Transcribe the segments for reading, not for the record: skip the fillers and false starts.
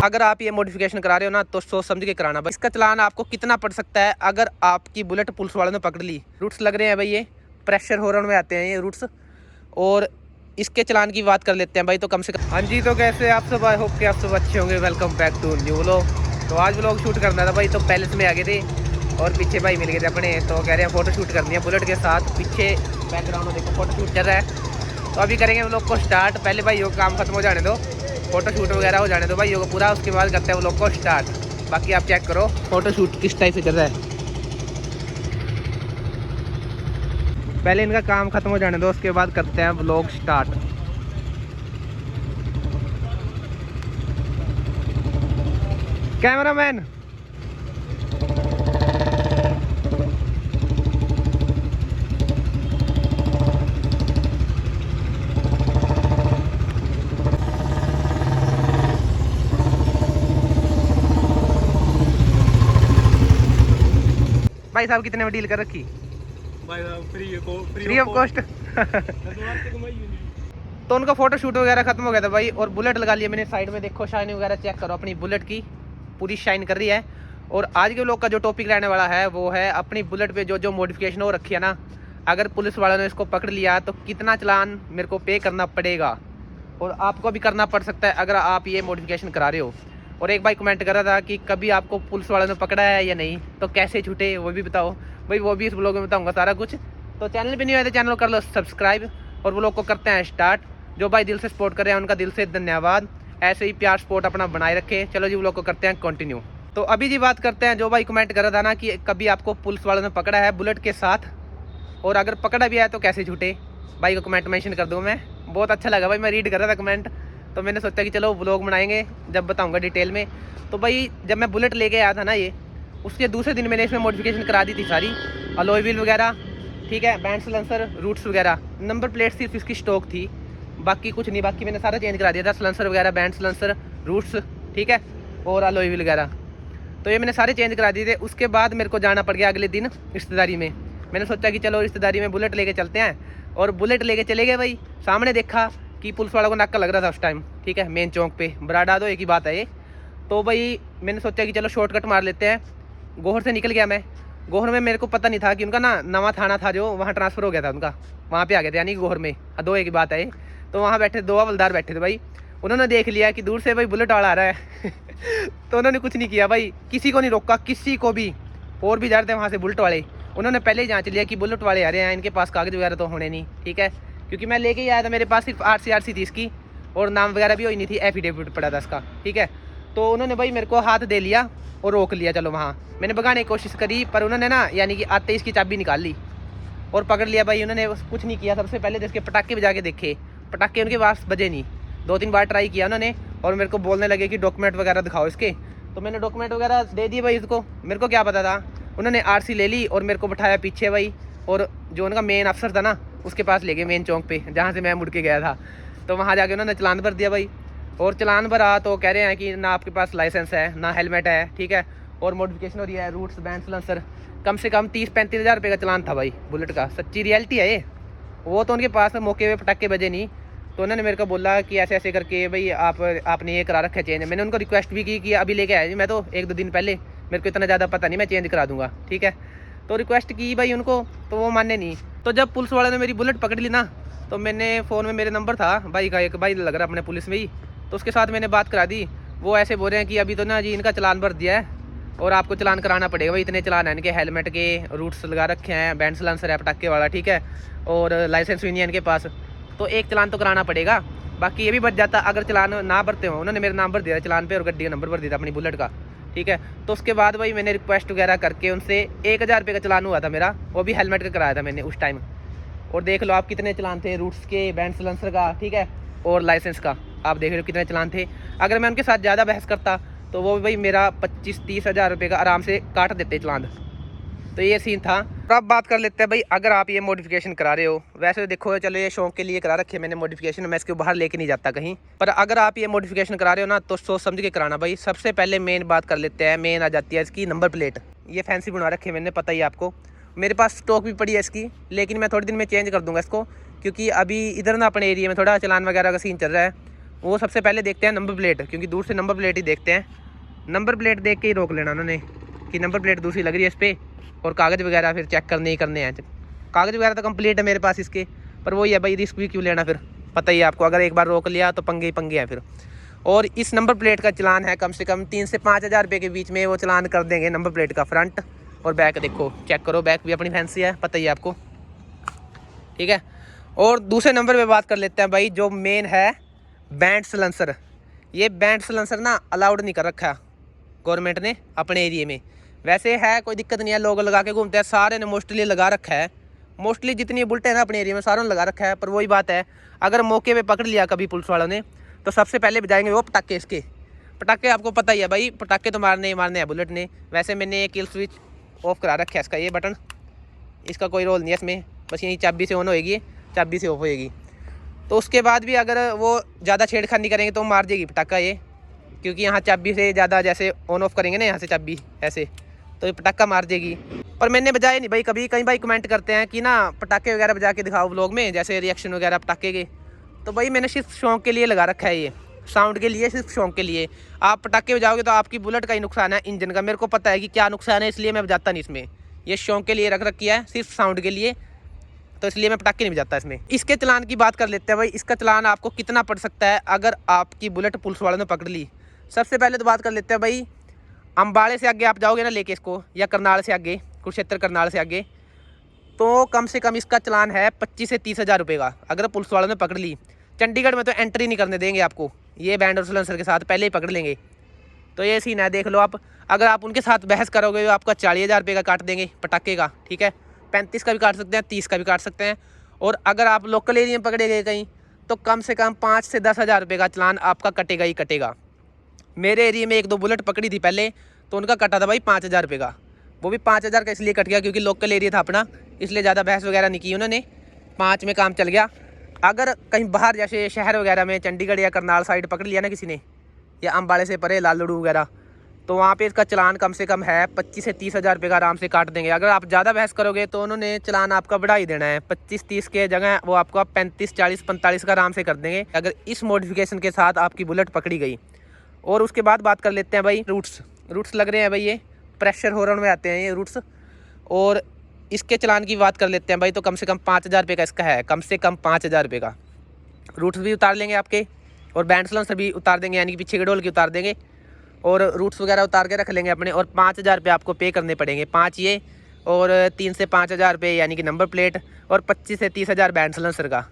अगर आप ये मॉडिफिकेशन करा रहे हो ना तो सोच समझ के कराना भाई। इसका चलान आपको कितना पड़ सकता है अगर आपकी बुलेट पुलिस वालों ने पकड़ ली। रूट्स लग रहे हैं भाई, ये प्रेशर हॉर्न में आते हैं ये रूट्स। और इसके चलान की बात कर लेते हैं भाई, तो कम से कम। हाँ जी, तो कैसे आप सब, आई होप कि आप सब अच्छे होंगे। Welcome back to new vlog. तो आज व्लॉग शूट करना था भाई, तो पैलेस में आ गए थे और पीछे भाई मिल गए थे अपने, तो कह रहे हैं फ़ोटो शूट करनी है बुलेट के साथ। पीछे बैकग्राउंड में देखो फ़ोटो शूट चल रहा है, तो अभी करेंगे व्लॉग को स्टार्ट। पहले भाई वो काम खत्म हो जाने दो, फ़ोटो शूट वगैरह हो जाने दो भाई को पूरा, उसके बाद करते हैं व्लॉग को स्टार्ट। बाकी आप चेक करो फ़ोटो शूट किस टाइप से चल रहा है। पहले इनका काम खत्म हो जाने दो, उसके बाद करते हैं व्लॉग स्टार्ट। कैमरामैन भाई साहब कितने में डील कर रखी भाई फ्री ऑफ कॉस्ट। तो उनका फोटो शूट वगैरह खत्म हो गया था भाई, और बुलेट लगा लिया मैंने साइड में। देखो शाइन वगैरह चेक करो, अपनी बुलेट की पूरी शाइन कर रही है। और आज के लोग का जो टॉपिक रहने वाला है वो है अपनी बुलेट पे जो जो मॉडिफिकेशन हो रखी है ना, अगर पुलिस वालों ने इसको पकड़ लिया तो कितना चालान मेरे को पे करना पड़ेगा, और आपको भी करना पड़ सकता है अगर आप ये मॉडिफिकेशन करा रहे हो। और एक भाई कमेंट कर रहा था कि कभी आपको पुलिस वालों ने पकड़ा है या नहीं, तो कैसे छूटे वो भी बताओ भाई। वो भी इस ब्लॉग में बताऊंगा सारा कुछ। तो चैनल पे नहीं आए तो चैनल को कर लो सब्सक्राइब, और ब्लॉग को करते हैं स्टार्ट। जो भाई दिल से सपोर्ट कर रहे हैं उनका दिल से धन्यवाद। ऐसे ही प्यार सपोर्ट अपना बनाए रखे। चलो जी ब्लॉग को करते हैं कंटिन्यू। तो अभी जी बात करते हैं, जो भाई कमेंट कर रहा था ना कि कभी आपको पुलिस वालों ने पकड़ा है बुलेट के साथ, और अगर पकड़ा भी है तो कैसे छूटे। भाई को कमेंट मेंशन कर दूँ मैं, बहुत अच्छा लगा भाई, मैं रीड कर रहा था कमेंट, तो मैंने सोचा कि चलो व्लॉग बनाएंगे जब बताऊंगा डिटेल में। तो भाई जब मैं बुलेट लेके आया था ना ये, उसके दूसरे दिन मैंने इसमें मॉडिफिकेशन करा दी थी सारी, अलॉय व्हील वगैरह, ठीक है, बैंड सलेंसर, रूट्स वगैरह। नंबर प्लेट सिर्फ इसकी स्टॉक थी, बाकी कुछ नहीं। बाकी मैंने सारा चेंज करा दिया था, सलेंसर वगैरह, बैंड सलेंसर, रूट्स, ठीक है, और अलॉय व्हील वगैरह। तो ये मैंने सारे चेंज करा दिए थे। उसके बाद मेरे को जाना पड़ गया अगले दिन रिश्तेदारी में। मैंने सोचा कि चलो रिश्तेदारी में बुलेट लेके चलते हैं, और बुलेट लेके चले गए भाई। सामने देखा कि पुलिस वालों को नाका लग रहा था उस टाइम, ठीक है, मेन चौक पे। बराडा दो एक ही बात है ये। तो भाई मैंने सोचा कि चलो शॉर्टकट मार लेते हैं। गोहर से निकल गया मैं। गोहर में मेरे को पता नहीं था कि उनका ना नवा थाना था जो वहाँ ट्रांसफ़र हो गया था उनका, वहाँ पे आ गए थे, यानी कि गोहर में दो एक ही बात है ये। तो वहाँ बैठे दो हवलदार बैठे थे भाई, उन्होंने देख लिया कि दूर से भाई बुलेट वाला आ रहा है तो उन्होंने कुछ नहीं किया भाई, किसी को नहीं रोका, किसी को भी। और भी जा रहे थे वहाँ से बुलेट वाले, उन्होंने पहले ही जांच लिया कि बुलेट वाले आ रहे हैं, इनके पास कागज वगैरह तो होने नहीं, ठीक है। क्योंकि मैं लेके ही आया था, मेरे पास सिर्फ RC थी इसकी, और नाम वगैरह भी हुई नहीं थी, एफिडेविट पड़ा था इसका, ठीक है। तो उन्होंने भाई मेरे को हाथ दे लिया और रोक लिया। चलो वहाँ मैंने भगाने की कोशिश करी, पर उन्होंने ना यानी कि आते इसकी चाबी निकाल ली और पकड़ लिया भाई। उन्होंने कुछ नहीं किया। सबसे पहले जिसके पटाखे बजा के देखे, पटाखे उनके पास बजे नहीं। 2-3 बार ट्राई किया उन्होंने, और मेरे को बोलने लगे कि डॉक्यूमेंट वगैरह दिखाओ इसके। तो मैंने डॉक्यूमेंट वगैरह दे दिए भाई इसको। मेरे को क्या पता था, उन्होंने RC ले ली और मेरे को बिठाया पीछे भाई, और जो उनका मेन अफसर था ना उसके पास ले गए, मेन चौक पे जहाँ से मैं मुड़ के गया था। तो वहाँ जाके उन्होंने चलान भर दिया भाई। और चलान भरा तो कह रहे हैं कि ना आपके पास लाइसेंस है, ना हेलमेट है, ठीक है, और मॉडिफिकेशन हो रही है, रूट्स, बैंड सलेंसर। कम से कम 30-35 हज़ार रुपये का चलान था भाई बुलेट का। सच्ची रियलिटी है ये। वो तो उनके पास मौके पे पटाखे बजे नहीं। तो उन्होंने मेरे को बोला कि ऐसे ऐसे करके भाई आपने ये करा रखा है चेंज। मैंने उनको रिक्वेस्ट भी की कि अभी लेके आया जी, मैं तो 1-2 दिन पहले, मेरे को इतना ज़्यादा पता नहीं, मैं चेंज करा दूंगा, ठीक है। तो रिक्वेस्ट की भाई उनको, तो वो माने नहीं। तो जब पुलिस वाले ने मेरी बुलेट पकड़ ली ना, तो मैंने फ़ोन में मेरे नंबर था भाई का, एक भाई लग रहा अपने पुलिस में ही, तो उसके साथ मैंने बात करा दी। वो ऐसे बोल रहे हैं कि अभी तो ना जी इनका चलान भर दिया है और आपको चलान कराना पड़ेगा भाई। इतने चलान है इनके, हेलमेट के, रूट्स लगा रखे हैं, बैंड सलेंसर है पटाखे वाला, ठीक है, और लाइसेंस भी नहीं है इनके पास, तो एक चलान तो कराना पड़ेगा। बाकी ये भी बच जाता अगर चलान ना भरते हो। उन्होंने मेरा नाम भर दिया चलान पे और गड्डी का नंबर भर दिया था अपनी बुलेट का, ठीक है। तो उसके बाद भाई मैंने रिक्वेस्ट वगैरह करके उनसे 1000 रुपये का चलान हुआ था मेरा, वो भी हेलमेट का कराया था मैंने उस टाइम। और देख लो आप कितने चलान थे, रूट्स के, बैंड सलेंसर का, ठीक है, और लाइसेंस का। आप देख लो कितने चलान थे। अगर मैं उनके साथ ज़्यादा बहस करता तो वो भाई मेरा 25-30 हज़ार रुपये का आराम से काट देते चलान। तो ये सीन था। तो अब बात कर लेते हैं भाई, अगर आप ये मॉडिफिकेशन करा रहे हो, वैसे तो देखो चलो ये शौक के लिए करा रखे मैंने मॉडिफिकेशन, मैं इसके बाहर लेके नहीं जाता कहीं। पर अगर आप ये मॉडिफिकेशन करा रहे हो ना तो सोच समझ के कराना भाई। सबसे पहले मेन बात कर लेते हैं, मेन आ जाती है इसकी नंबर प्लेट। ये फैंसी बनवा रखे मैंने, पता ही आपको। मेरे पास स्टॉक भी पड़ी है इसकी, लेकिन मैं थोड़े दिन में चेंज कर दूँगा इसको, क्योंकि अभी इधर ना अपने एरिया में थोड़ा चलान वगैरह का सीन चल रहा है। वो सबसे पहले देखते हैं नंबर प्लेट, क्योंकि दूर से नंबर प्लेट ही देखते हैं। नंबर प्लेट देख के ही रोक लेना उन्होंने कि नंबर प्लेट दूसरी लग रही है इस पर, और कागज़ वगैरह फिर चेक करने ही करने हैं। कागज़ वगैरह तो कंप्लीट है मेरे पास इसके, पर वही है भाई, रिस्क भी क्यों लेना, फिर पता ही है आपको, अगर एक बार रोक लिया तो पंगे ही पंगे हैं फिर। और इस नंबर प्लेट का चलान है कम से कम 3 से 5 हज़ार रुपये के बीच में वो चलान कर देंगे। नंबर प्लेट का फ्रंट और बैक देखो, चेक करो, बैक भी अपनी फैंसी है, पता ही है आपको, ठीक है। और दूसरे नंबर पे बात कर लेते हैं भाई, जो मेन है बैंड सलेंसर। ये बैंड सलेंसर ना अलाउड नहीं कर रखा गवर्नमेंट ने अपने एरिए में। वैसे है कोई दिक्कत नहीं है, लोग लगा के घूमते हैं, सारे ने मोस्टली लगा रखा है। मोस्टली जितनी बुलेट है ना अपने एरिया में सारों ने लगा रखा है। पर वही बात है, अगर मौके पे पकड़ लिया कभी पुलिस वालों ने, तो सबसे पहले बजाएंगे वो पटाखे। इसके पटाखे आपको पता ही है भाई, पटाखे तो मारने ही मारने हैं बुलेट ने। वैसे मैंने ये किल स्विच ऑफ करा रखा है, इसका ये बटन, इसका कोई रोल नहीं है इसमें, बस यही चाबी से ऑन होएगी, चाबी से ऑफ होएगी। तो उसके बाद भी अगर वो ज़्यादा छेड़खानी करेंगे तो मार देगी पटाखा ये, क्योंकि यहाँ चाबी से ज़्यादा जैसे ऑन ऑफ करेंगे ना यहाँ से चाबी ऐसे, तो ये पटाखा मार देगी। और मैंने बजाए नहीं भाई कभी। कई भाई कमेंट करते हैं कि ना पटाखे वगैरह बजा के दिखाओ व्लॉग में, जैसे रिएक्शन वगैरह पटाखे के। तो भाई मैंने सिर्फ शौक के लिए लगा रखा है, ये साउंड के लिए, सिर्फ शौक के लिए। आप पटाखे बजाओगे तो आपकी बुलेट का ही नुकसान है, इंजन का मेरे को पता है कि क्या नुकसान है, इसलिए मैं बजाता नहीं इसमें। ये शौक के लिए रख रखी है, सिर्फ साउंड के लिए, तो इसलिए मैं पटाखे नहीं बजाता इसमें। इसके चलान की बात कर लेते हैं भाई। इसका चलान आपको कितना पड़ सकता है अगर आपकी बुलेट पुलिस वालों ने पकड़ ली। सबसे पहले तो बात कर लेते हैं भाई, अम्बाड़े से आगे आप जाओगे ना लेके इसको, या करनाल से आगे, कुरुक्षेत्र करनाल से आगे, तो कम से कम इसका चलान है 25 से 30 हज़ार रुपये का, अगर पुलिस वालों ने पकड़ ली। चंडीगढ़ में तो एंट्री नहीं करने देंगे आपको, ये बैंड और सलेंसर के साथ पहले ही पकड़ लेंगे। तो ये सीन है, देख लो आप। अगर आप उनके साथ बहस करोगे तो आपका 40 हज़ार रुपये का काट देंगे पटाखे का, ठीक है। 35 का भी काट सकते हैं, 30 का भी काट सकते हैं। और अगर आप लोकल एरिया में पकड़े गए कहीं, तो कम से कम 5 से 10 हज़ार रुपये का चलान आपका कटेगा ही कटेगा। मेरे एरिया में 1-2 बुलेट पकड़ी थी पहले, तो उनका कटा था भाई 5 हज़ार रुपये का। वो भी 5 हज़ार का इसलिए कट गया क्योंकि लोकल एरिया था अपना, इसलिए ज़्यादा बहस वगैरह नहीं की उन्होंने, 5 में काम चल गया। अगर कहीं बाहर जैसे शहर वगैरह में, चंडीगढ़ या करनाल साइड पकड़ लिया ना किसी ने, या अम्बाड़े से परे लालड़ू वगैरह, तो वहाँ पे इसका चलान कम से कम है 25 से 30 हज़ार रुपये का आराम से काट देंगे। अगर आप ज़्यादा बहस करोगे तो उन्होंने चलान आपका बढ़ा ही देना है, 25-30 के जगह वो आपका 35, 40, 45 का आराम से कर देंगे, अगर इस मॉडिफिकेशन के साथ आपकी बुलेट पकड़ी गई। और उसके बाद बात कर लेते हैं भाई रूट्स लग रहे हैं भाई, ये प्रेशर हॉर्न में आते हैं ये रूट्स। और इसके चलान की बात कर लेते हैं भाई, तो कम से कम 5 हज़ार रुपये का इसका है, कम से कम 5 हज़ार रुपये का। रूट्स भी उतार लेंगे आपके, और बैंड सलेंसर भी उतार देंगे, यानी कि पीछे के डोल की उतार देंगे, और रूट्स वगैरह उतार के रख लेंगे अपने। और 5 हज़ार रुपये आपको पे करने पड़ेंगे, 5 ये और 3 से 5 हज़ार रुपये यानी कि नंबर प्लेट, और 25 से 30 हज़ार बैंड सलेंसर का।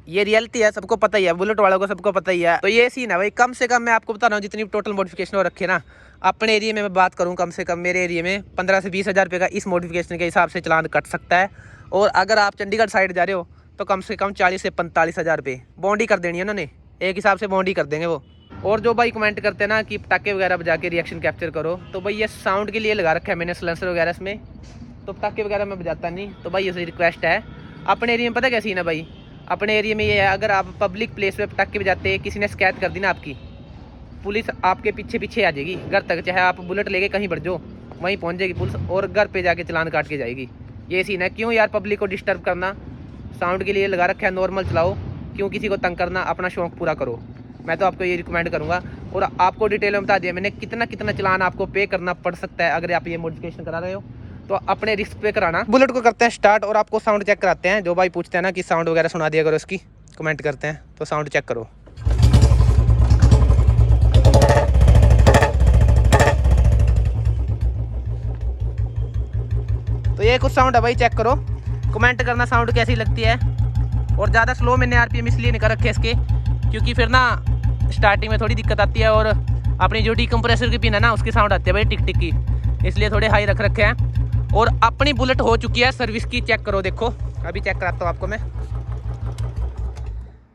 ये रियलिटी है, सबको पता ही है, बुलेट वालों को सबको पता ही है। तो ये सीन है भाई। कम से कम मैं आपको बता रहा हूँ, जितनी टोटल मॉडिफिकेशन हो रखे ना अपने एरिया में, मैं बात करूँ कम से कम मेरे एरिया में 15 से 20 हज़ार रुपये का इस मॉडिफिकेशन के हिसाब से चलान कट सकता है। और अगर आप चंडीगढ़ साइड जा रहे हो तो कम से कम 40 से 45 हज़ार रुपये बॉन्डी कर देनी है उन्होंने, एक हिसाब से बॉन्डी कर देंगे वो। और जो भाई कमेंट करते हैं ना कि पटाखे वगैरह बजा के रिएक्शन कैप्चर करो, तो भाई ये साउंड के लिए लगा रखा है मैंने सलेंसर वगैरह इसमें, तो पटाखे वगैरह मैं बजाता नहीं। तो भाई ये रिक्वेस्ट है, अपने एरिया में पता क्या सीन है भाई, अपने एरिया में ये है, अगर आप पब्लिक प्लेस पे पटाखे बजाते, किसी ने शिकायत कर दी ना आपकी, पुलिस आपके पीछे पीछे आ जाएगी घर तक, चाहे आप बुलेट लेके कहीं बढ़ जाओ, वहीं पहुंच जाएगी पुलिस, और घर पे जाके चलान काट के जाएगी। ये सीन है। क्यों यार पब्लिक को डिस्टर्ब करना, साउंड के लिए लगा रखा है, नॉर्मल चलाओ, क्यों किसी को तंग करना, अपना शौक पूरा करो। मैं तो आपको ये रिकमेंड करूँगा। और आपको डिटेल में बता दिया मैंने कितना चलान आपको पे करना पड़ सकता है अगर आप ये मॉडिफिकेशन करा रहे हो, तो अपने रिस्क पे कराना। बुलेट को करते हैं स्टार्ट और आपको साउंड चेक कराते हैं। जो भाई पूछते हैं ना कि साउंड वगैरह सुना दिया करो इसकी, कमेंट करते हैं, तो साउंड चेक करो। तो ये कुछ साउंड है भाई, चेक करो, कमेंट करना साउंड कैसी लगती है। और ज़्यादा स्लो मैंने आरपीएम इसलिए नहीं कर रखे इसके, क्योंकि फिर ना स्टार्टिंग में थोड़ी दिक्कत आती है, और अपनी जो कंप्रेसर की पिन है ना उसकी साउंड आती है भाई टिक टिक की, इसलिए थोड़े हाई रख रखे हैं। और अपनी बुलेट हो चुकी है सर्विस की, चेक करो, देखो अभी चेक कराता हूँ आपको मैं।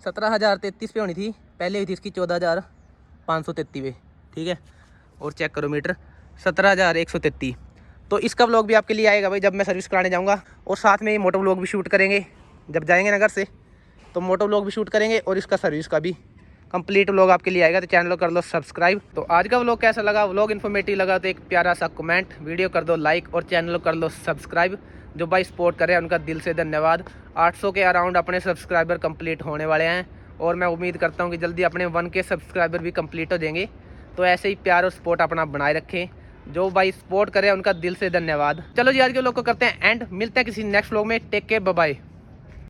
17,033 पे होनी थी, पहले हुई थी इसकी 14,533 पे, ठीक है। और चेक करो मीटर 17,133। तो इसका व्लॉग भी आपके लिए आएगा भाई जब मैं सर्विस कराने जाऊँगा, और साथ में ही मोटो व्लॉग भी शूट करेंगे जब जाएंगे नगर से, तो मोटो व्लॉग भी शूट करेंगे और इसका सर्विस का भी कंप्लीट व्लॉग आपके लिए आएगा। तो चैनल को कर लो सब्सक्राइब। तो आज का व्लॉग कैसा लगा, व्लॉग इन्फॉर्मेटिव लगा तो एक प्यारा सा कमेंट, वीडियो कर दो लाइक और चैनल को कर लो सब्सक्राइब। जो भाई सपोर्ट कर रहे हैं उनका दिल से धन्यवाद। 800 के अराउंड अपने सब्सक्राइबर कंप्लीट होने वाले हैं, और मैं उम्मीद करता हूँ कि जल्दी अपने 1K सब्सक्राइबर भी कंप्लीट हो जाएंगे। तो ऐसे ही प्यार और सपोर्ट अपना बनाए रखें। जो भाई सपोर्ट करे उनका दिल से धन्यवाद। चलो जी आज के व्लॉग को करते हैं एंड, मिलते हैं किसी नेक्स्ट व्लॉग में। Take care, bye bye.